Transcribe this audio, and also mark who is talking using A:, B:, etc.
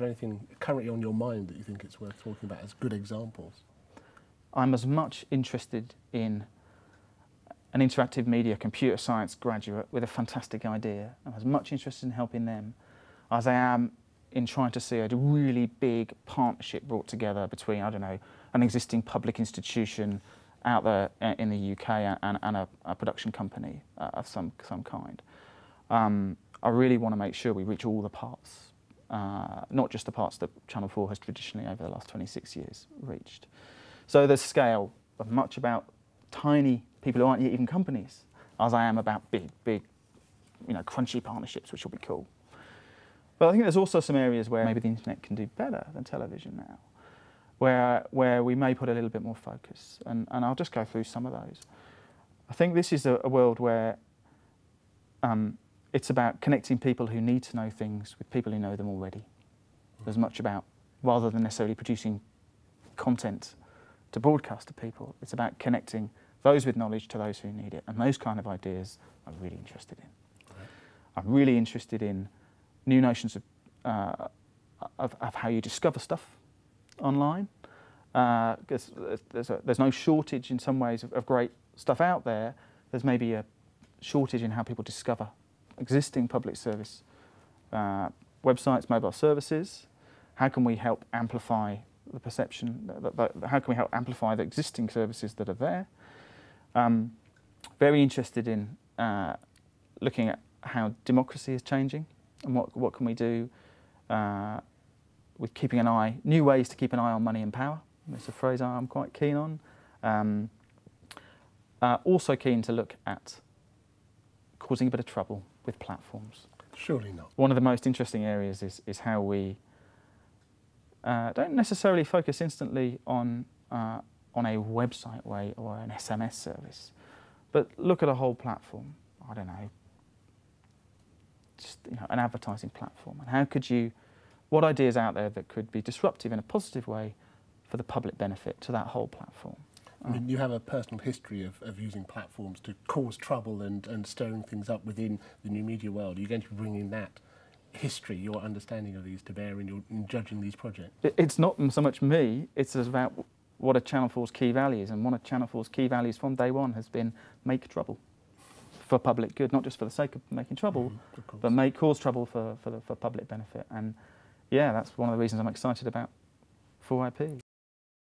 A: there anything currently on your mind that you think it's worth talking about as good examples?
B: I'm as much interested in an interactive media computer science graduate with a fantastic idea. I'm as much interested in helping them as I am in trying to see a really big partnership brought together between, I don't know, an existing public institution out there in the UK and a production company of some kind. I really want to make sure we reach all the parts, not just the parts that Channel 4 has traditionally over the last 26 years reached. So the scale of much about tiny people who aren't yet even companies, as I am about big, crunchy partnerships, which will be cool. But I think there's also some areas where maybe the internet can do better than television now, where we may put a little bit more focus, and I'll just go through some of those. I think this is a world where it's about connecting people who need to know things with people who know them already. There's much about, rather than necessarily producing content to broadcast to people, it's about connecting those with knowledge to those who need it, and those kind of ideas I'm really interested in. Right. I'm really interested in new notions of how you discover stuff online. Because there's no shortage in some ways of great stuff out there. There's maybe a shortage in how people discover existing public service websites, mobile services. How can we help amplify the perception? How can we help amplify the existing services that are there? Very interested in looking at how democracy is changing and what can we do with keeping an eye, new ways to keep an eye on money and power. It's a phrase I'm quite keen on. Also keen to look at causing a bit of trouble with platforms.
A: Surely not.
B: One of the most interesting areas is how we don't necessarily focus instantly on a website way or an SMS service, but look at a whole platform. I don't know, just an advertising platform, and how could you, what ideas out there that could be disruptive in a positive way for the public benefit to that whole platform.
A: I mean, you have a personal history of using platforms to cause trouble and stirring things up within the new media world. Are you going to be bringing that history, your understanding of these, to bear in judging these projects?
B: It's not so much me, it's about what are Channel 4's key values, and one of Channel 4's key values from day one has been make trouble for public good, not just for the sake of making trouble, but cause trouble for public benefit. And yeah, that's one of the reasons I'm excited about 4IP.